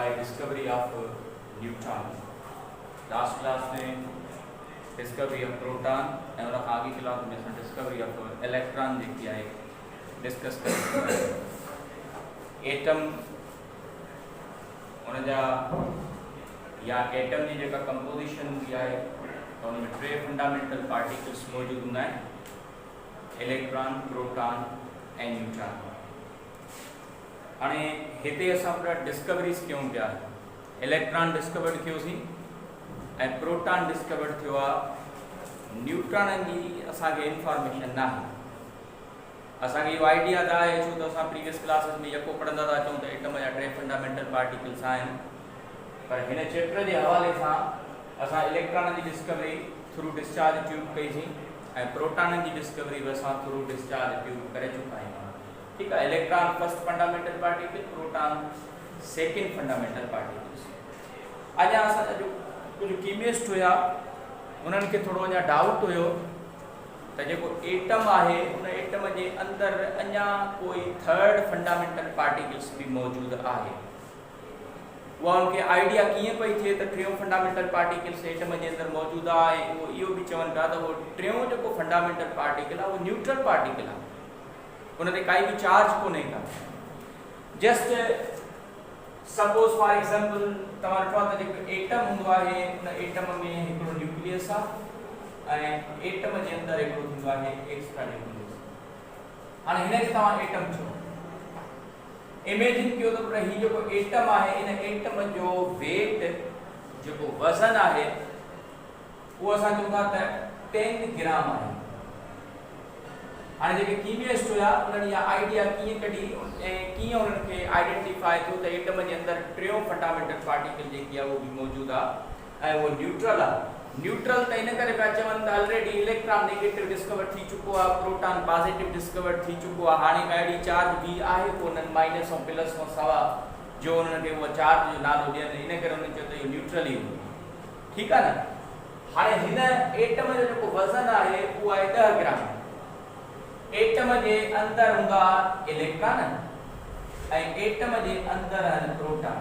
by discovery of neutron. Last class में discovery of proton और आगे क्लास में discovery of electron देखी है डिस्कस करेंगे. एटम उनजा या एटम जी जेका कंपोजिशन हूंदी आहे त उन में टे फंडामेंटल पार्टिकल्स मौजूद हूंदा आहिनि, इलेक्ट्रॉन, प्रोटॉन ऐं न्यूट्रॉन. हाणे हिते असां पूरा डिस्कवरीज कयूं पिया. इलेक्ट्रॉन डिस्कवर्ड थियोसीं ऐं प्रोटॉन डिस्कवर्ड थियो आहे. न्यूट्रॉननि जी असांखे इंफॉर्मेशन न आहे. असांखे इहो आइडिया त आहे छो त असां प्रीवियस क्लासिस में यको पढ़ंदा था अचूं त एटम जा टे फंडामेंटल पार्टिकल्स आहिनि, पर हिन चैप्टर जे हवाले सां असां इलेक्ट्रॉननि जी डिस्कवरी थ्रू डिस्चार्ज ट्यूब कईसीं ऐं प्रोटॉननि जी डिस्कवरी बि असां थ्रू डिस्चार्ज ट्यूब करे चुका आहियूं. ठीक है. Electron first fundamental particle, proton second fundamental particles. अजा असां जो कुछ कीमिस्ट हुआ उन्हनि खे थोड़ो अञा डाउट हुयो त जेको एटम आहे उन एटम जे अंदर अञा कोई थर्ड फंडामेंटल पार्टिकल्स भी मौजूद आहे. उहा उनखे आइडिया कीअं पई थिए त टियों फंडामेंटल पार्टिकल्स एटम जे अंदर मौजूद आहे. उहो इहो बि चवनि था त उहो टियों जेको फंडामेंटल पार्टिकल आहे उहो न्यूट्रल पार्टिकल आहे. उन ते काई भी चार्ज कोन्हे का. जस्ट सपोज फॉर एग्जांपल तव्हां ॾिठो आहे त जेको एटम हूंदो आहे उन एटम में हिकिड़ो न्यूक्लियस आहे ऐं एटम जे अंदर हिकिड़ो थींदो आहे एक्स्ट्रा न्यूक्लियस. हाणे हिन खे तव्हां एटम चओ. इमेजिन कयो त हीउ जेको एटम आहे इन एटम जो वेट जेको वज़न आहे उहो असां चऊं था त 10 ग्राम आहे. हाणे जेके कीमिस्ट हुआ उन्हनि इहा आइडिया कीअं कढी ऐं कीअं उन्हनि खे आइडेंटिफाई थियो त एटम जे अंदर टियों फंडामेंटल पार्टिकल जेकी आहे उहो बि मौजूदु आहे ऐं उहो न्यूट्रल आहे. न्यूट्रल त इन करे पिया चवनि त ऑलरेडी इलेक्ट्रॉन नेगेटिव डिस्कवर थी चुको आहे, प्रोटॉन पॉजिटिव डिस्कवर थी चुको आहे. हाणे का अहिड़ी चार्ज बि आहे को उन्हनि माइनस ऐं प्लस खां सवा जो उन्हनि खे उहा चार्ज जो नालो ॾियनि, इन करे उन्हनि चयो त इहो न्यूट्रल ई हूंदो. ठीकु आहे न. हाणे हिन एटम जो जेको वज़न आहे उहो आहे 10 ग्राम. एटम जे अंदर हूंदा इलेक्ट्रॉन ऐं एटम जे अंदर आहिनि प्रोटॉन.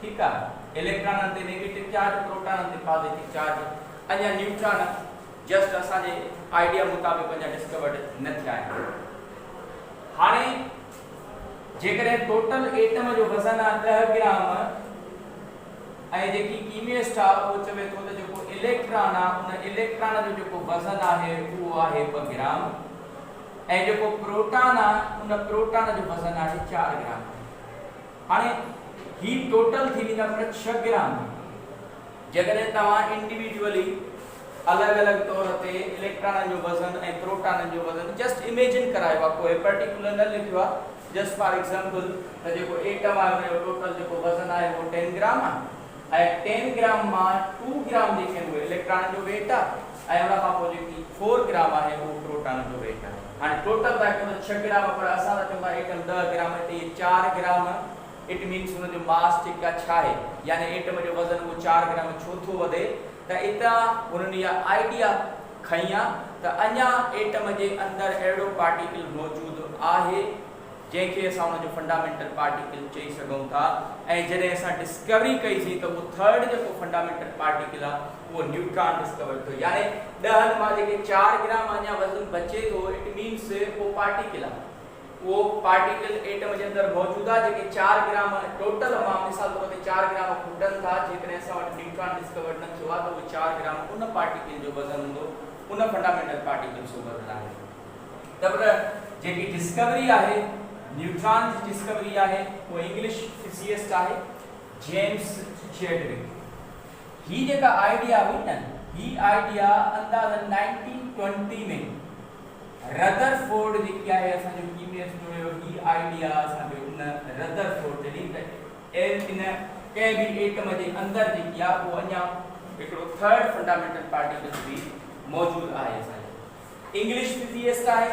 ठीकु आहे. इलेक्ट्रॉन ते नेगेटिव चार्ज, प्रोटॉन ते पॉजिटिव चार्ज. अञा न्यूट्रॉन जस्ट असांजे आइडिया मुताबिक़ अञा डिस्कवर्ड न थिया आहिनि. हाणे जेकॾहिं टोटल एटम जो वज़न आहे 10 ग्राम ऐं जेकी कीमिस्ट आहे उहो चवे थो त जेको इलेक्ट्रॉन आहे उन इलेक्ट्रॉन जो जेको वज़न आहे उहो आहे 2 ग्राम ऐं जेको प्रोटॉन आहे उन प्रोटॉन जो वज़न आहे 4 ग्राम. हाणे ही टोटल थी वेंदा 6 ग्राम. जेकॾहिं तव्हां इंडिविजुअली अलॻि अलॻि तौर ते इलेक्ट्रॉन जो वज़न ऐं प्रोटॉन जो वज़न जस्ट इमेजिन करायो आहे, कोई पर्टिकुलर न लिखियो आहे. जस्ट फॉर एग्जांपल त जेको एटम आहे उनजो टोटल जेको वज़न आहे उहो 10 ग्राम आहे ऐं 10 ग्राम मां 2 ग्राम जेके उहे इलेक्ट्रॉन जो वेट आहे ऐं उन खां पोइ जेकी 4 ग्राम आहे उहो प्रोटॉन जो वेट आहे. हाणे टोटल था कयूं 6 ग्राम, पर असां था चऊं एटम 10 ग्राम ते 4 ग्राम. इट मीन्स हुन जो मास जेका छा आहे, यानी एटम जो वज़न उहो 4 ग्राम छो थो वधे त इतां हुननि इहा आइडिया खई आहे त अञा एटम जे अंदरि अहिड़ो पार्टिकल मौजूदु आहे जंहिंखे असां हुनजो फंडामेंटल पार्टिकल चई सघूं था. ऐं जॾहिं असां डिस्कवरी कईसीं त उहो थर्ड जेको फंडामेंटल पार्टिकल आहे उहो न्यूट्रॉन डिस्कवर थियो. यानी 10 मां जेके 4 ग्राम अञा वज़न बचे थो, इट मीन्स उहो पार्टिकल आहे. वो पार्टिकल एटम जे अंदर मौजूद आहे जेके 4 ग्राम टोटल मां मिसाल तौर ते 4 ग्राम खुटनि था. जेकॾहिं असां वटि न्यूट्रॉन डिस्कवर न थियो आहे त उहो 4 ग्राम उन पार्टिकल जो वज़न हूंदो, उन फंडामेंटल पार्टिकल जो वज़न आहे. त पर जेकी डिस्कवरी आहे न्यूट्रॉन जी डिस्कवरी आहे वो इंग्लिश फिजिसिस्ट आहे जेम्स चैडविक. ही जेका आइडिया हुई न, ही आइडिया अंदाज़न 1920 में रदरफोर्ड जेकी आहे असांजो कीमिस्ट हुयो, ही आइडिया असांखे उन रदरफोर्ड ॾिनी त इन कंहिं बि एटम जे अंदरि जेकी आहे उहो अञा हिकिड़ो थर्ड फंडामेंटल पार्टिकल बि मौजूदु आहे. असांजो इंग्लिश फिजिसिस्ट आहे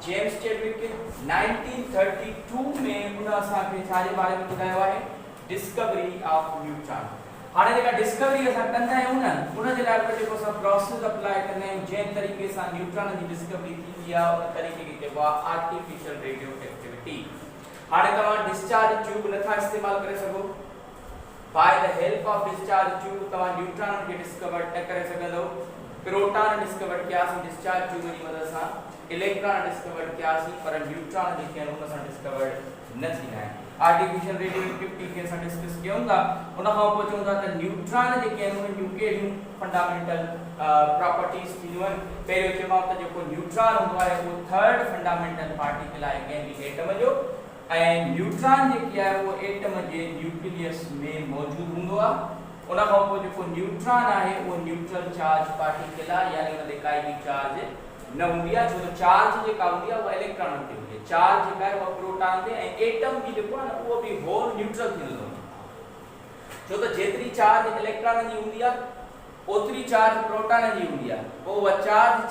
जेम्स चैडविक. 1932 में उन असांखे छाजे बारे में ॿुधायो आहे, डिस्कवरी ऑफ न्यूट्रॉन. हाणे जेका डिस्कवरी असां कंदा आहियूं न उन जे लाइ जेको असां प्रोसेस अप्लाई कंदा आहियूं जंहिं तरीक़े सां न्यूट्रॉन जी डिस्कवरी थींदी आहे उन तरीक़े खे चइबो आहे आर्टिफिशियल रेडियो एक्टिविटी. हाणे तव्हां डिस्चार्ज ट्यूब नथा इस्तेमालु करे सघो by the help of discharge tube तवा न्यूट्रॉन के डिस्कवर न करे सघंदो, प्रोटॉन डिस्कवर कयासीं डिस्चार्ज ट्यूब जी मदद सां, इलेक्ट्रॉन डिस्कवर कयासीं पर न्यूट्रॉन जेके आहिनि उन सां डिस्कवर न थींदा आहिनि। आर्टिफिशियल रेडियोएक्टिविटी खे असां डिस्कस कयूं था, उन खां पोइ चऊं था त न्यूट्रॉन जेके आहिनि उन जूं कहिड़ियूं फंडामेंटल प्रॉपर्टीज़ थींदियूं आहिनि। पहिरियों चयोमांव त जेको न्यूट्रॉन हूंदो आहे उहो थर्ड फंडामेंटल पार्टिकल आहे कंहिं बि एटम जो, ऐं न्यूट्रॉन जेकी आहे उहो एटम जे न्यूक्लियस में मौजूदु हूंदो आहे। उन खां पोइ जेको न्यूट्रॉन आहे उहो न्यूट्रल चार्ज पार्टिकल आहे, यानी उन ते काई बि चार्ज न हूंदी आहे, छो त चार्ज जेका हूंदी आहे उहा इलेक्ट्रॉन ते हूंदी आहे, चार्ज जेका आहे उहा प्रोटॉन ते, ऐं एटम बि जेको आहे न उहो बि होल न्यूट्रल थींदो आहे, छो त जेतिरी चार्ज इलेक्ट्रॉन जी हूंदी आहे ओतिरी चार्ज प्रोटॉन जी हूंदी आहे, पोइ उहा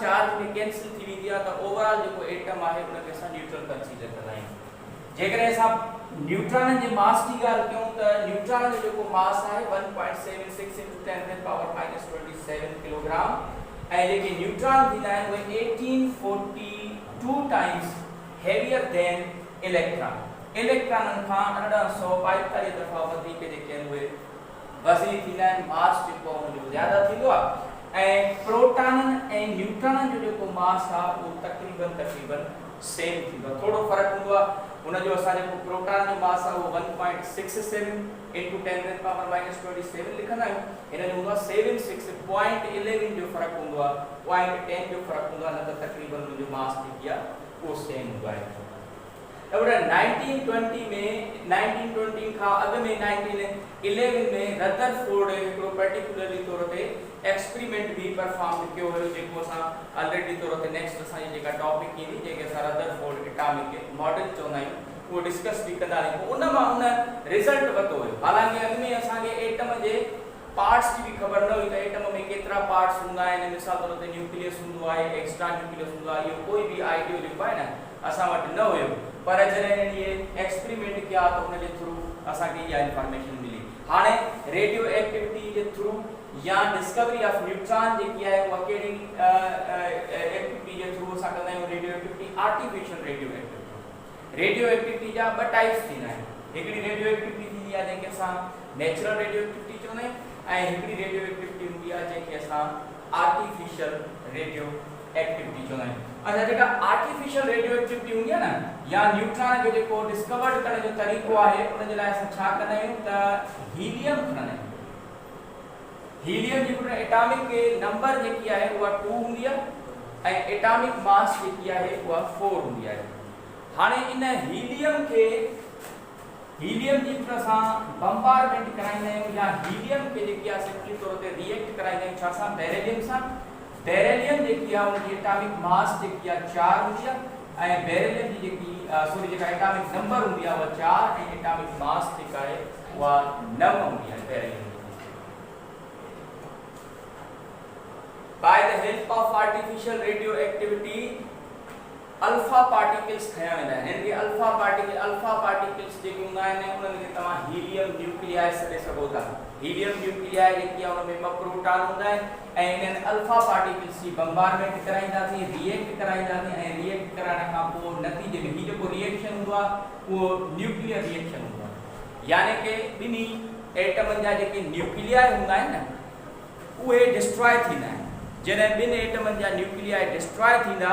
चार्ज में कैंसिल थी वेंदी आहे, त ओवरऑल जेको एटम आहे उनखे असां न्यूट्रल कंसीडर कंदा आहियूं। जेकॾहिं असां न्यूट्रॉन जे मास की ॻाल्हि कयूं त न्यूट्रॉन जो जेको मास आहे 1.76 × 10⁻27 किलोग्राम, ऐं जेके न्यूट्रॉन थींदा आहिनि उहे 1842 टाइम्स हेवियर देन इलेक्ट्रॉन। इलेक्ट्रॉननि खां 1845 दफ़ा वधीक जेके आहिनि उहे वज़नी थींदा आहिनि, मास जेको आहे उनजो ज़्यादा थींदो आहे, ऐं प्रोटॉननि ऐं न्यूट्रॉननि जो जेको मास आहे उहो तक़रीबन सेम थींदो आहे, थोरो फ़र्क़ु हूंदो आहे। उनजो असां जेको प्रोटॉन जो मास आहे उहो 1.67 × 10⁻27 लिखंदा आहियूं, हिन जो हूंदो आहे 76.11 जो फ़र्क़ु हूंदो आहे, 0.10 जो फ़र्क़ु हूंदो आहे, न त तक़रीबन उनजो मास जेकी आहे उहो सेम हूंदो आहे। त 1920 खां अॻु में 1911 में रदरफोर्ड हिकिड़ो पर्टिकुलरली तौर ते एक्सपेरिमेंट भी परफॉर्म कयो हुयो, जेको असां ऑलरेडी तौर ते नेक्स्ट असांजी जेका टॉपिक ईंदी जेके असां रदरफोर्ड एटॉमिक मॉडल चवंदा आहियूं उहो डिस्कस भी कंदा आहियूं। उन मां उन रिज़ल्ट वरितो हुयो, हालांकि अॻु में असांखे एटम जे पार्ट्स जी भी ख़बर न हुई त एटम में केतिरा पार्ट्स हूंदा आहिनि, मिसाल तौर ते न्यूक्लियस हूंदो आहे, एक्स्ट्रा न्यूक्लियस हूंदो आहे, इहो कोई भी आइडियो जेको आहे न असां वटि न हुयो, पर जॾहिं इहे एक्सपेरिमेंट कया त उन जे थ्रू असांखे इहा इंफॉर्मेशन मिली। हाणे रेडियो एक्टिविटी जे थ्रू या डिस्कवरी ऑफ न्यूट्रॉन जेकी आहे उहा कहिड़ी एक्टिविटी जे थ्रू असां कंदा आहियूं, radio activity artificial radio activity. Radio activity जा ॿ टाइप्स थींदा आहिनि, हिकिड़ी रेडियो एक्टिविटी थींदी आहे जंहिंखे असां नेचुरल रेडियो एक्टिविटी चवंदा आहियूं, ऐं हिकिड़ी रेडियो एक्टिविटी हूंदी आहे जंहिंखे असां आर्टिफिशियल रेडियो एक्टिविटी चवंदा आहियूं। अच्छा, जेका आर्टिफिशियल रेडियो एक्टिविटी हूंदी आहे न, या न्यूट्रॉन जो जेको डिस्कवर्ड करण जो तरीक़ो आहे, उन जे लाइ असां छा कंदा आहियूं त हीलियम खणंदा आहियूं। हीलियम जी एटॉमिक नंबर जेकी आहे उहा 2 हूंदी आहे, ऐं एटॉमिक मास जेकी आहे उहा 4 हूंदी आहे। हाणे इन हीलियम खे हीलियम जी असां बम्बार्डमेंट कराईंदा आहियूं, या हीलियम खे जेकी आहे सिंपली तौर ते रिएक्ट कराईंदा आहियूं छा सां, बेरिलियम सां। बेरिलियम जेकी आहे उनजी एटॉमिक मास जेकी आहे 4 हूंदी आहे, ऐं बेरिलियम जी जेका एटॉमिक नंबर हूंदी आहे उहा 4, ऐं एटॉमिक मास जेका आहे उहा 9 हूंदी आहे beryllium. By the help of artificial radioactivity, alpha particles खया वेंदा आहिनि। इनके अल्फा पार्टिकल्स जेके हूंदा आहिनि उन्हनि खे तव्हां हीलियम न्यूक्लियाई सॾे सघो था। हीलियम न्यूक्लियाई जेकी आहे उन में 2 प्रोटॉन हूंदा आहिनि, ऐं इन्हनि अल्फा पार्टिकल्स जी बम्बार्डमेंट कराईंदासीं, रिएक्ट कराईंदासीं, ऐं रिएक्ट कराइण खां पोइ नतीजे में हीउ जेको रिएक्शन हूंदो आहे उहो न्यूक्लियर रिएक्शन हूंदो आहे, यानी कि ॿिन्ही एटमनि जा जेके न्यूक्लियाई हूंदा आहिनि न उहे डिस्ट्रॉय थींदा आहिनि। जॾहिं ॿिनि एटमनि जा न्यूक्लियाई डिस्ट्रॉय थींदा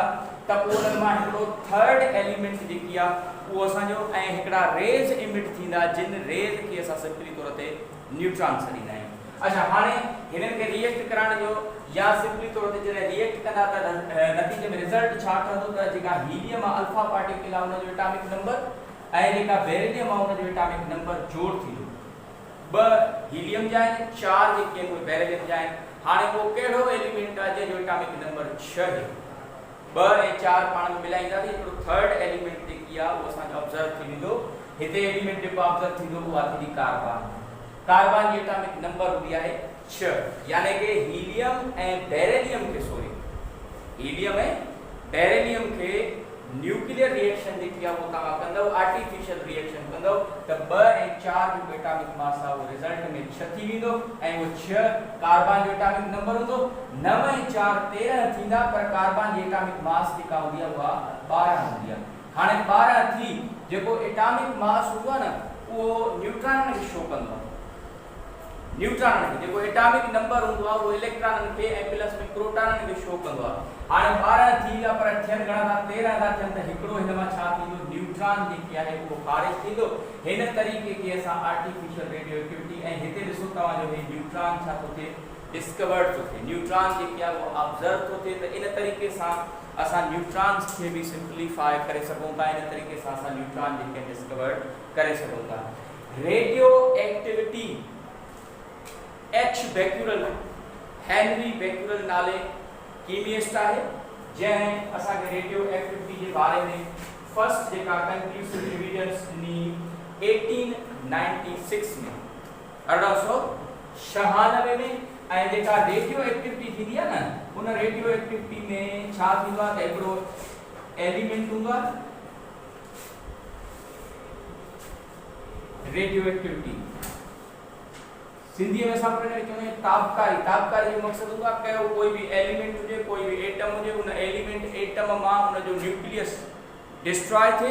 त पोइ उन्हनि मां हिकिड़ो थर्ड एलिमेंट जेकी आहे उहो असांजो, ऐं हिकिड़ा रेज इमिट थींदा जिन रेज खे असां सिंपली तौर ते न्यूट्रॉन सॾींदा आहियूं। अच्छा, हाणे हिननि खे रिएक्ट कराइण जो या सिंपली तौर ते जॾहिं रिएक्ट कंदा त नतीजे में रिज़ल्ट छा ठहंदो त जेका हीलियम आहे अल्फा पार्टिकल आहे उनजो एटॉमिक नंबर, ऐं जेका बेरिलियम आहे उनजो एटॉमिक नंबर जोड़ थींदो। 2 हीलियम जा आहिनि, 4 जेके आहिनि उहे बेरिलियम जा आहिनि। हाणे उहो कहिड़ो एलिमेंट आहे जंहिंजो एटॉमिक नंबर 6 आहे। 2 ऐं 4 पाण में मिलाईंदासीं, हिकिड़ो थर्ड एलिमेंट जेकी आहे उहो असांजो ऑब्ज़र्व थी वेंदो। हिते एलिमेंट जेको ऑब्ज़र्व थींदो उहा थींदी कार्बन। कार्बन जी एटॉमिक नंबर हूंदी आहे 6, यानी कि हीलियम ऐं बेरिलियम खे हीलियम ऐं बेरिलियम खे न्यूक्लियर रिएक्शन जेकी आहे उहो तव्हां कंदव, आर्टिफिशियल रिएक्शन कंदव त 2 ऐं 4 जो एटॉमिक मास आहे उहो रिज़ल्ट में 6 थी वेंदो, ऐं उहो 6 कार्बन जो एटॉमिक नंबर हूंदो। 9 ऐं 4 13 थींदा, पर कार्बन जी एटॉमिक मास जेका हूंदी आहे उहा 12 हूंदी आहे। हाणे 12 थी जेको एटॉमिक मास हूंदो आहे न उहो न्यूट्रॉन खे शो कंदो आहे, न्यूट्रॉन के जेको एटॉमिक नंबर हुंदो आ वो इलेक्ट्रॉन के ऐं प्लस में प्रोटॉन के शो कंदो आ। हाणे 12 थी विया पर थियन घणा था 13 था थियन त हिकड़ो हिन मां छा थींदो न्यूट्रॉन जेकी आहे वो खारिज थींदो। हिन तरीक़े के असां आर्टिफिशियल रेडियो एक्टिविटी ऐं हिते ॾिसो तव्हां जो हे न्यूट्रॉन छा थो थिए डिस्कवर्ड थो थिए न्यूट्रॉन जेकी आहे वो ऑब्जर्व थो थिए त इन तरीक़े सां असां न्यूट्रॉन्स खे भी सिंप्लीफाई करे सघूं था। इन तरीक़े सां असां न्यूट्रॉन जेके डिस्कवर्ड करे सघूं था। Radio activity H Becquerel Henry Becquerel नाले कीमिस्ट आहे जंहिं असांखे रेडियो एक्टिविटी जे बारे में फर्स्ट जेका कंक्लूसिव एविडेंस ॾिनी 1896 में 1896 में ऐं जेका रेडियो एक्टिविटी थींदी आहे न उन रेडियो एक्टिविटी में छा थींदो आहे त हिकिड़ो एलिमेंट हूंदो आहे रेडियो एक्टिविटी सिंधी में असां चवंदा ताबकारी ताबकारी जो मक़सद होगा कयो कोई भी एलिमेंट हुजे कोई भी एटम हुजे उन एलिमेंट एटम मां उन जो न्यूक्लियस डिस्ट्रॉय थे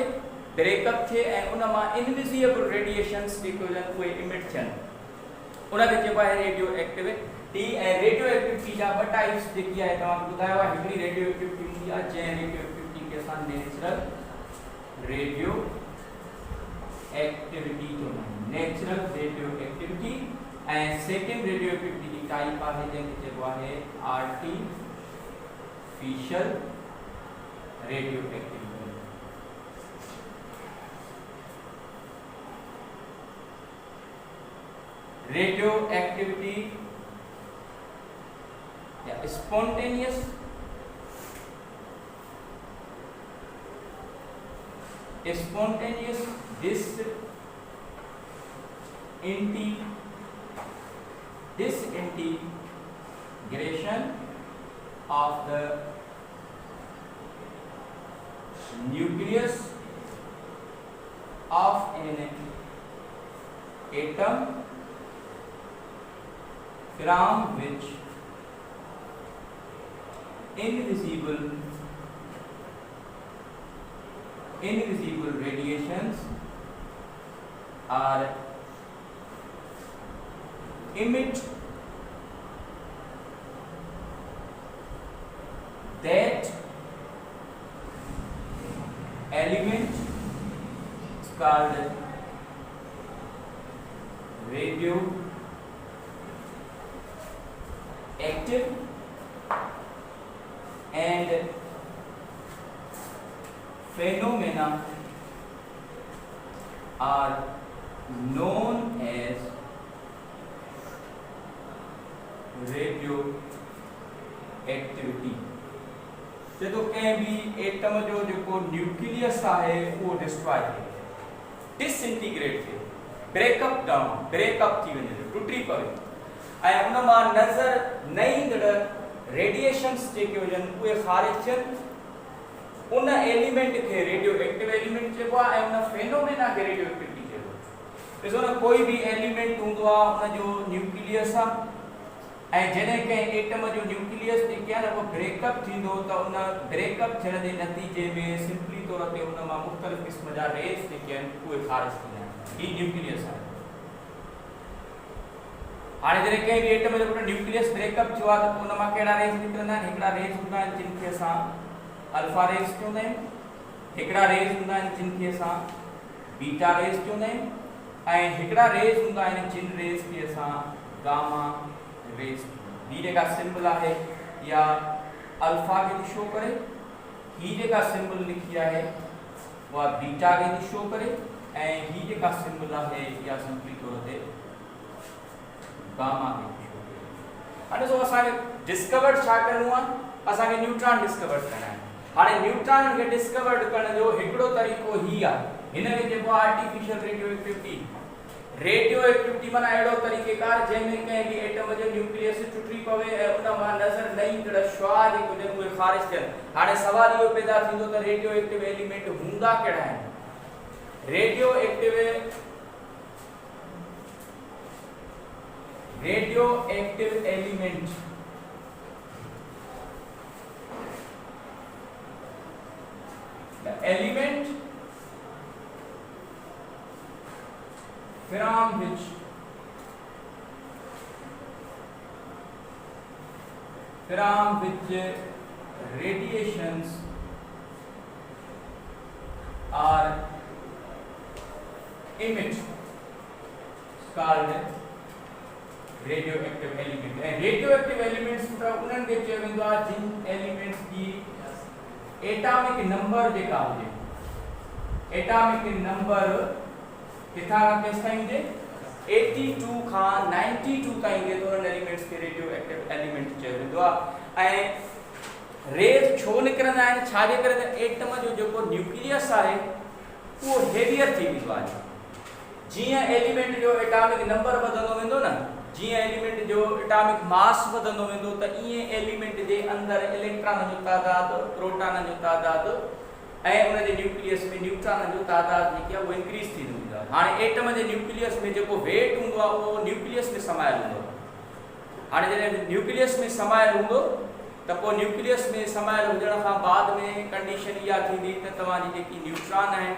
ब्रेकअप थे ऐं उन मां इनविजिबल रेडिएशंस जेके हुजनि उहे इमिट थियनि उन खे चइबो आहे रेडियो एक्टिविटी। ऐं रेडियो एक्टिविटी जा ॿ टाइप्स जेकी आहे तव्हां ॿुधायो आहे हिकिड़ी रेडियो एक्टिविटी हूंदी आहे जंहिं रेडियो एक्टिविटी खे असां नेचुरल रेडियो एक्टिविटी चवंदा आहियूं natural radio activity. and second radioactivity type आहे जंहिंखे चइबो आहे आर्टिफिशियल रेडियोएक्टिविटी। रेडियोएक्टिविटी या spontaneous disintegration of the nucleus of an atom from which invisible radiations are emit that element is called radioactive and phenomena are known as radioactivity. तो कहीं भी atom जो nucleus है वो डिस्ट्रॉय थे disintegrate थे breakup down breakup थी वने टुटी पवे ऐं उन मां नज़र न ईंदड़ रेडिएशंस जेके हुजनि उहे ख़ारिज थियनि उन एलिमेंट खे रेडियोएक्टिव एलिमेंट चइबो आहे ऐं उन फेनोमेना खे रेडियोएक्टिविटी चइबो आहे। ॾिसो न कोई भी एलिमेंट हूंदो आहे उन जो न्यूक्लियस आहे ऐं जॾहिं कंहिं एटम जो न्यूक्लियस जेके आहे न उहो ब्रेकअप थींदो त उन ब्रेकअप थियण जे नतीजे में सिंपली तौर ते उन मां मुख़्तलिफ़ क़िस्म जा रेस जेके आहिनि उहे ख़ारिज थींदा आहिनि। हीउ न्यूक्लियस आहे। हाणे जॾहिं कंहिं बि एटम जो न्यूक्लियस ब्रेकअप थियो आहे त उन मां कहिड़ा रेस निकिरंदा आहिनि हिकिड़ा रेस हूंदा आहिनि जिन खे असां अल्फा रेस चवंदा आहियूं हिकिड़ा रेस हूंदा आहिनि जिन खे असां बीटा रेस चवंदा आहियूं ऐं हिकिड़ा रेस हूंदा आहिनि जिन रेस खे असां गामा रेस हीअ जेका सिंबल आहे या अल्फा खे थी शो करे हीअ जेका सिंबल लिखी आहे उहा बीटा खे थी शो करे ऐं हीअ जेका सिंबल आहे या सिंपली तौर ते गामा खे थी शो करे। हाणे ॾिसो असांखे डिस्कवर्ड छा करिणो आहे असांखे न्यूट्रॉन डिस्कवर्ड करणा आहिनि। हाणे न्यूट्रॉन खे डिस्कवर्ड करण जो हिकिड़ो तरीक़ो ही आहे हिन खे चइबो आहे आर्टिफिशियल रेडियोएक्टिविटी। रेडियोएक्टिविटी माना अहिड़ो तरीक़ेकार जंहिंमें कंहिं बि एटम जो न्यूक्लियस टुटी पवे ऐं उन मां नज़र न ईंदड़ शुआ जेके हुजनि उहे ख़ारिज थियनि। हाणे सवाल इहो पैदा थींदो त रेडियोएक्टिव एलिमेंट हूंदा कहिड़ा आहिनि। Radioactive element the element from which from which radiations are emitted called radioactive element. And radioactive elements उन्हनि खे चयो वेंदो आहे जिन एलिमेंट्स जी एटॉमिक नंबर जेका हुजे, एटॉमिक नंबर किथां खां केसि ताईं हुजे 82 खां 92 ताईं हुजे, तो उन्हनि एलिमेंट्स खे रेडियोएक्टिव एलिमेंट चयो वेंदो आहे। ऐं रेज छो निकिरंदा आहिनि, छाजे करे त एटम जो जेको न्यूक्लियस आहे उहो हेवियर थी वेंदो आहे। जीअं एलिमेंट जो एटॉमिक नंबर वधंदो वेंदो न, जीअं एलिमेंट जो एटॉमिक मास वधंदो वेंदो, त ईअं एलिमेंट जे अंदर इलेक्ट्रॉन जो तादाद, प्रोटॉन जो तादाद ऐं उन जे न्यूक्लियस में न्यूट्रॉन जो तादाद जेकी आहे उहो इंक्रीज थी वेंदो आहे। हाणे एटम जे न्यूक्लियस में जेको वेट हूंदो आहे उहो न्यूक्लियस में समायल हूंदो आहे। हाणे जॾहिं न्यूक्लियस में समायल हूंदो त पोइ न्यूक्लियस में समायल हुजण खां बाद में कंडीशन इहा थींदी त तव्हांजी जेकी न्यूट्रॉन आहिनि,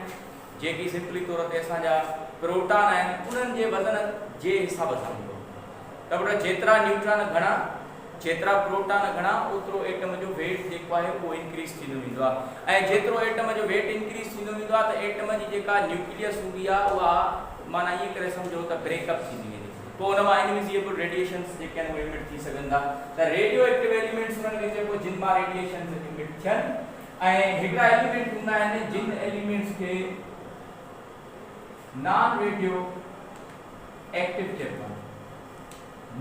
जेकी सिंपली तौर ते असांजा प्रोटॉन आहिनि, उन्हनि जे वज़न जे हिसाब सां हूंदो। त बेटा जेतिरा न्यूट्रॉन घणा, जेतिरा प्रोटॉन घणा, ओतिरो एटम जो वेट जेको आहे उहो इंक्रीज थींदो वेंदो आहे। ऐं जेतिरो एटम जो वेट इंक्रीज थींदो वेंदो आहे त एटम जी जेका न्यूक्लियस हूंदी आहे उहा माना ईअं करे सम्झो त ब्रेकअप थींदी वेंदी, पोइ उन मां इनविजिबल रेडिएशंस जेके आहिनि उहे इमिट थी सघनि था। त रेडियो एक्टिव एलिमेंट्स उन्हनि खे चइबो जिन मां रेडिएशंस इमिट थियनि। ऐं हिकिड़ा एलिमेंट हूंदा आहिनि जिन एलिमेंट्स खे नॉन रेडियो एक्टिव चइबो आहे।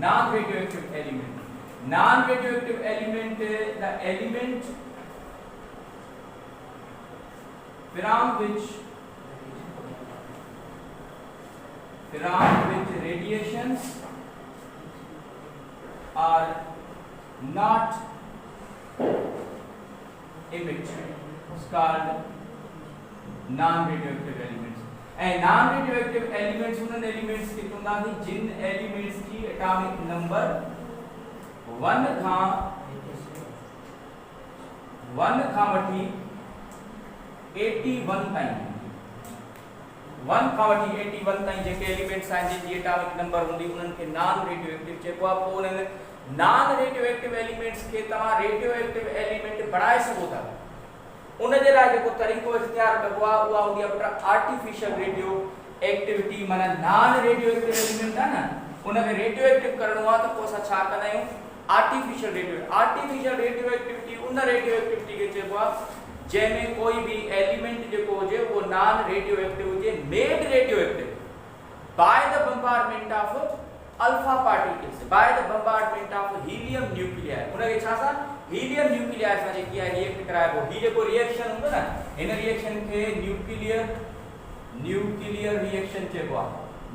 Non radioactive element, non radioactive element the element from which radiations are not emitted is called non-radioactive elements. And non-radioactive elements उन एलिमेंट्स के तुंदा थी जिन एलिमेंट्स की एटॉमिक नंबर 1 खां वठी 81 ताईं, 1 खां वठी 81 ताईं जेके एलिमेंट्स आहिनि जिनजी एटॉमिक नंबर हूंदी उन्हनि खे नॉन रेडियोएक्टिव चइबो आहे। पोइ उन्हनि नॉन रेडियोएक्टिव एलिमेंट्स खे तव्हां रेडियोएक्टिव एलिमेंट बणाए सघो था। उन जे लाइ जेको तरीक़ो इख्तियार कबो आहे उहा हूंदी आहे आर्टिफिशियल रेडियो एक्टिविटी। माना नॉन रेडियोएक्टिव एलिमेंट आहे न, उनखे रेडियोएक्टिव करणो आहे त पोइ असां छा कंदा आहियूं, आर्टिफिशियल रेडियो एक्टिविटी उन रेडियो एक्टिविटी खे चइबो आहे जंहिंमें कोई भी एलिमेंट जेको हुजे वो नॉन रेडियो एक्टिव हुजे, made radioactive by the bombardment of alpha particles, by the bombardment of helium nuclei. उनखे छा सां हीलियम न्यूक्लियाई सां जेकी आहे रिएक्ट कराइबो। ही जेको रिएक्शन हूंदो न, हिन रिएक्शन खे न्यूक्लियर रिएक्शन चइबो आहे।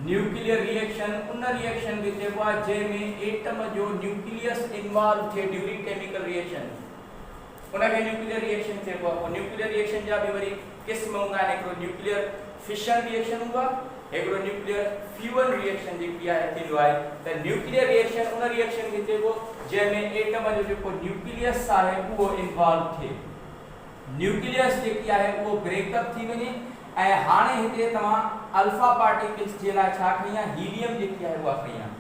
न्यूक्लियर रिएक्शन उन रिएक्शन खे चइबो आहे जंहिंमें एटम जो न्यूक्लियस इन्वॉल्व थिए ड्यूरिंग केमिकल रिएक्शन, उनखे न्यूक्लियर रिएक्शन चइबो आहे। न्यूक्लियर रिएक्शन जा भी वरी क़िस्म हूंदा आहिनि, हिकिड़ो न्यूक्लियर फिशन रिएक्शन हूंदो आहे, हिकिड़ो न्यूक्लियर फ्यूअल रिएक्शन जेकी आहे थींदो आहे। त न्यूक्लियर रिएक्शन उन रिएक्शन खे चइबो जंहिंमें एटम जो जेको न्यूक्लियस आहे उहो इन्वॉल्व थिए, न्यूक्लियस जेकी आहे उहो ब्रेकअप थी वञे। ऐं हाणे हिते तव्हां अल्फा पार्टिकल्स जे लाइ छा खणी आहे, हीलियम जेकी आहे उहा खणी आहे।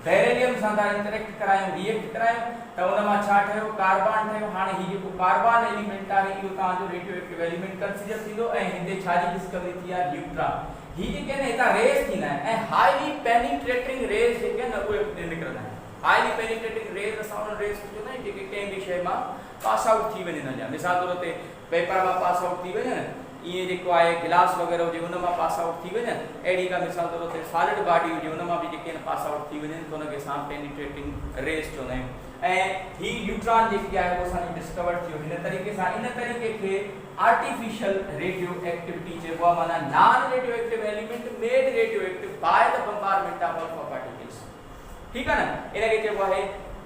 बेरिलियम सां था इंटरेक्ट करायूं, रिएक्ट करायूं त उन मां छा ठहियो, कार्बन ठहियो। हाणे ही जेको कार्बन एलिमेंट आहे इहो तव्हांजो रेडियोएक्टिव एलिमेंट कंसीडर थींदो। ऐं हिते छाजी डिस्कवरी थी आहे, न्यूट्रॉन। ही जेके आहिनि हितां रेस थींदा आहिनि ऐं हाईली पेनिट्रेटिंग रेस जेके आहिनि उहे निकिरंदा आहिनि। हाईली पेनिट्रेटिंग रेस असां उन रेस खे चवंदा आहियूं जेके कंहिं बि शइ मां पास आउट थी वञनि। हिन जा मिसाल तौर ते पेपर मां पास आउट थी वञनि, इएं जेको आहे गिलास वग़ैरह हुजे उन मां पास आउट थी वञनि, अहिड़ी का मिसाल तौर ते सॉलिड बॉडी हुजे उन मां बि जेके आहिनि पास आउट थी वञनि त उनखे असां पेनिट्रेटिंग रेस चवंदा आहियूं। ऐं ही न्यूट्रॉन जेकी आहे उहो असांजी डिस्कवर थियो हिन तरीक़े सां। इन तरीक़े खे आर्टिफिशियल रेडियो एक्टिविटी चइबो आहे। माना non radioactive element made radioactive by the bombardment of alpha particles, ठीकु आहे न, इनखे चइबो आहे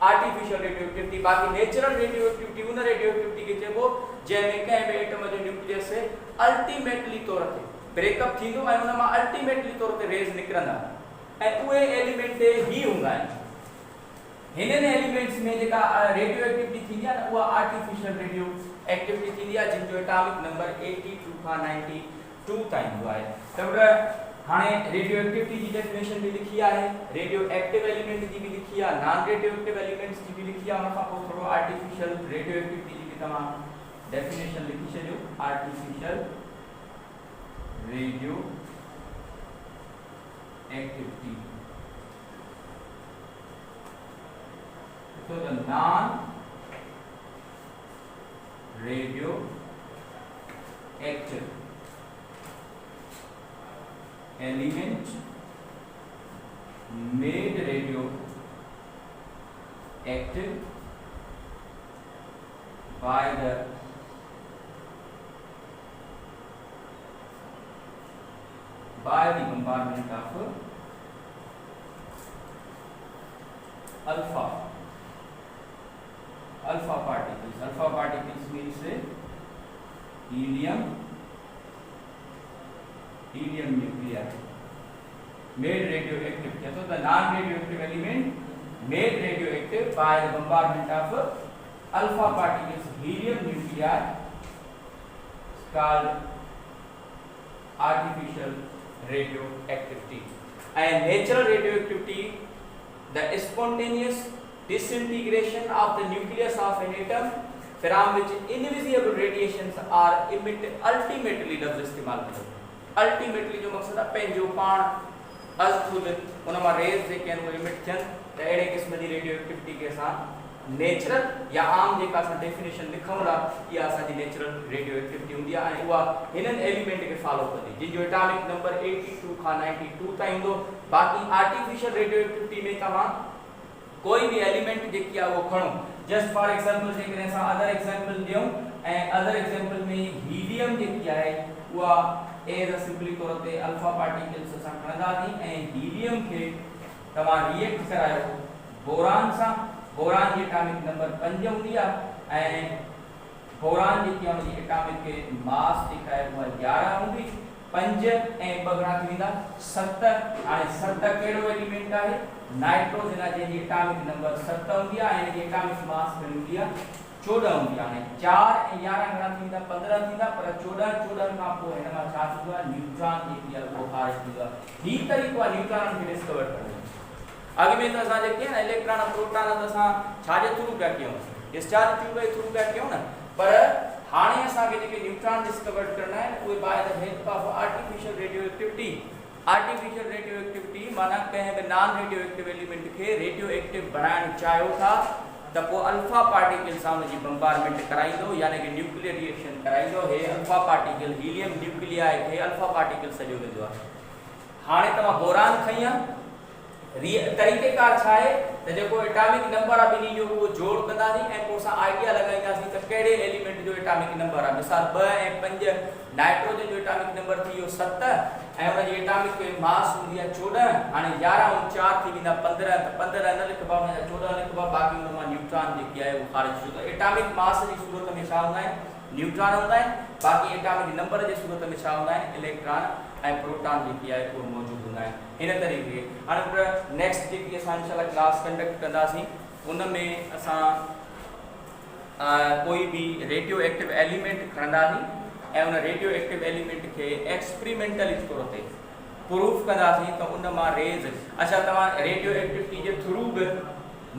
आर्टिफिशियल रेडियो एक्टिविटी। बाक़ी नेचुरल रेडियो एक्टिविटी उन रेडियो एक्टिविटी खे चइबो जंहिंमें कंहिं बि एटम जो न्यूक्लियस अल्टीमेटली तौर ते ब्रेकअप थींदो ऐं उन मां अल्टीमेटली तौर ते रेज़ निकिरंदा ऐं उहे एलिमेंट ही हूंदा आहिनि। हिननि एलिमेंट्स में जेका रेडियो एक्टिविटी थींदी आहे न उहा आर्टिफिशियल रेडियो एक्टिविटी थींदी आहे जिन जो एटॉमिक नंबर 82 खां 92 ताईं हूंदो आहे। त हाणे रेडियो एक्टिविटी जी डेफिनेशन भी लिखी है, रेडियो एक्टिव एलिमेंट जी भी लिखी है, नॉन रेडियो एक्टिव एलिमेंट्स जी भी लिखी है, उन खां पोइ थोड़ो आर्टिफिशियल रेडियो एक्टिविटी जी भी तमाम डेफिनेशन लिखी छॾियो। Artificial radio activity, so the non radioactive element made radioactive by the bombardment of alpha particles. Alpha particles means helium nuclei made radioactive. So the non-radioactive element made radioactive by the bombardment of alpha particles, helium nuclei, is called artificial radioactivity. And natural radioactivity, the spontaneous disintegration of the nucleus of an atom from which invisible radiations are emitted ultimately लफ्ज़ इस्तेमाल करो। ultimately जो मकसद है पंहिंजो पाण अज़खुद उन मां रेज़ जेके आहिनि उहे इमिट थियनि, त अहिड़े क़िस्म जी रेडियोएक्टिविटी खे असां नेचुरल या आम जेका असां डेफिनेशन लिखूं था इहा असांजी नेचुरल रेडियोएक्टिविटी हूंदी आहे ऐं उहा हिननि एलिमेंट खे फॉलो कंदी, जिन जो एटॉमिक नंबर 82 खां 92 ताईं हूंदो। बाक़ी आर्टिफिशियल रेडियोएक्टिविटी में तव्हां कोई भी एलिमेंट जेकी आहे उहो खणो। जस्ट फॉर एग्जांपल जेकॾहिं असां अदर एग्जांपल ॾियूं ऐं अदर एग्जांपल में हीलियम जेकी आहे उहा एज अ सिंपली तौर ते अल्फा पार्टिकल्स असां खणंदासीं ऐं हीलियम खे तव्हां रिएक्ट करायो बोरान सां। बोरान जी एटॉमिक नंबर 5 हूंदी आहे ऐं बोरान जेकी आहे उनजी एटॉमिक मास जेका आहे उहा 11 हूंदी। 5 ऐं 2 घणा थी वेंदा 7। हाणे 7 कहिड़ो एलिमेंट आहे? नाइट्रोजन आहे, जंहिंजी एटॉमिक नंबर 7 हूंदी आहे ऐं हिनजी एटॉमिक मास घणी हूंदी आहे 14 हूंदी आहे। हाणे 4 ऐं 11 घणा थी वेंदा 15 थींदा, पर 14 खां पोइ हिन मां छा थींदो आहे? न्यूट्रॉन जेकी आहे उहो ख़ारिज थींदो आहे। हीउ तरीक़ो आहे न्यूट्रॉन खे डिस्कवर करण जो। अॻु में त असां जेके आहिनि इलेक्ट्रॉन प्रोटॉन त असां छाजे थ्रू पिया कयूं? डिस्चार्ज ट्यूब जे थ्रू पिया कयूं न, पर हाणे असांखे जेके न्यूट्रॉन डिस्कवर करणा आहिनि उहे by the help of artificial radioactivity. Artificial radioactivity माना कंहिं बि नॉन रेडियोएक्टिव एलिमेंट खे रेडियोएक्टिव बनाइण चाहियो था त पोइ अल्फा पार्टिकल सां उनजी बम्बारमेंट कराईंदो, यानी कि न्यूक्लियर रिएक्शन कराईंदो। हे अल्फा पार्टिकल हीलियम न्यूक्लियाई खे अल्फा पार्टिकल सॼो वेंदो आहे। हाणे तव्हां बोरान खई आहे, तरीक़ेकार छा आहे त जेको एटॉमिक नंबर आहे ॿिन्ही जो उहो जोड़ कंदासीं ऐं पोइ असां आइडिया लॻाईंदासीं त कहिड़े एलिमेंट जो एटॉमिक नंबर आहे। मिसाल 2 ऐं 5 नाइट्रोजन जो एटॉमिक नंबर थी वियो 7 ऐं उनजी एटॉमिक मास हूंदी आहे 14। हाणे 11 ऐं 4 थी वेंदा 15, त 15 न लिखबा, उनजा 14 लिखबा, बाक़ी उन मां न्यूट्रॉन जेकी आहे उहो ख़ारिज थी वेंदो। एटॉमिक मास जी सूरत में छा हूंदा आहिनि? न्यूट्रॉन हूंदा आहिनि। बाक़ी एटॉमिक नंबर जे सूरत में छा हूंदा आहिनि? इलेक्ट्रॉन ऐं प्रोटॉन जेकी आहे उहो मौजूदु हूंदा आहिनि। हिन तरीक़े हाणे नेक्स्ट जेकी असां इंशाल्लाह क्लास कंडक्ट कंदासीं उन में असां कोई भी रेडियो एक्टिव एलिमेंट खणंदासीं ऐं उन रेडियो एक्टिव एलिमेंट खे एक्सपेरिमेंटली तौर ते प्रूफ कंदासीं त उन मां रेज अच्छा तव्हां रेडियो एक्टिविटी जे थ्रू बि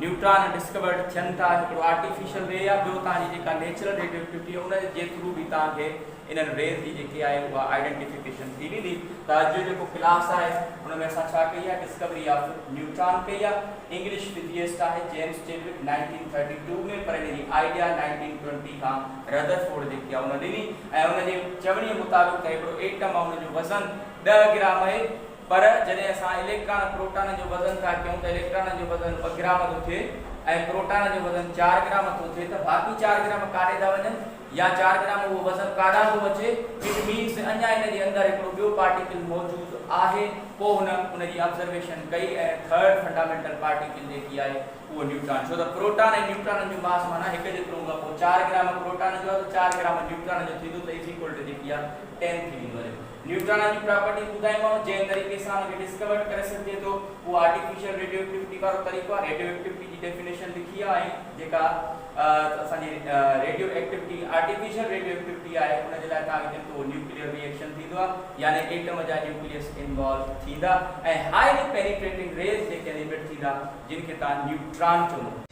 न्यूट्रॉन डिस्कवर्ड थियनि था। हिकिड़ो आर्टिफिशियल वे आहे, ॿियो तव्हांजी जेका नेचुरल रेडियोएक्टिविटी आहे उन जे थ्रू बि तव्हांखे इन्हनि रेज जी जेकी आहे उहा आइडेंटिफिकेशन थी वेंदी। त अॼु जेको क्लास आहे हुन में असां छा कई आहे? डिस्कवरी ऑफ न्यूट्रॉन कई आहे। इंग्लिश फिजिसिस्ट आहे जेम्स चेडविक 1932 में, पर हिनजी आइडिया 1920 खां रदरफोर्ड जेकी आहे उन ॾिनी ऐं उनजे चवणीअ मुताबिक़ त हिकिड़ो एटम आहे उनजो वज़न 10 ग्राम आहे, पर जॾहिं असां इलेक्ट्रॉन प्रोटॉन जो वज़न था कयूं त इलेक्ट्रॉन जो वज़न 2 ग्राम थो थिए ऐं प्रोटॉन जो वज़न 4 ग्राम थो थिए, त बाक़ी 4 ग्राम काॾे था वञनि या 4 ग्राम उहो वज़न काॾां थो अचे? इट मीन्स अञा हिनजे अंदरि हिकिड़ो ॿियो पार्टिकल मौजूदु आहे। पोइ हुनजी ऑब्जर्वेशन कई ऐं थर्ड फंडामेंटल पार्टिकल जेकी आहे उहो न्यूट्रॉन। छो त प्रोटॉन ऐं न्यूट्रॉन जो मास माना हिकु जेतिरो हूंदो आहे। पोइ 4 ग्राम प्रोटॉन जो आहे त 4 ग्राम न्यूट्रॉन जो थींदो त इज़ इक्वल टू जेकी आहे 10 थी वेंदो आहे। न्यूट्रॉन जी प्रॉपर्टी बुधाइमो जे तरीके से उनके डिस्कवर करे सके तो वो आर्टिफिशियल रेडियो एक्टिविटी वारो तरीको रेडियो एक्टिविटी की डेफिनेशन लिखी है जेका असानी radio activity artificial radio activity है उन जे लाइ ता तो न्यूक्लियर रिएक्शन थीदो यानी एटम जा न्यूक्लियस इन्वॉल्व थीदा ए हाईली पेनिट्रेटिंग रेज जे के एमिट थीदा जिनके ता न्यूट्रॉन चुनो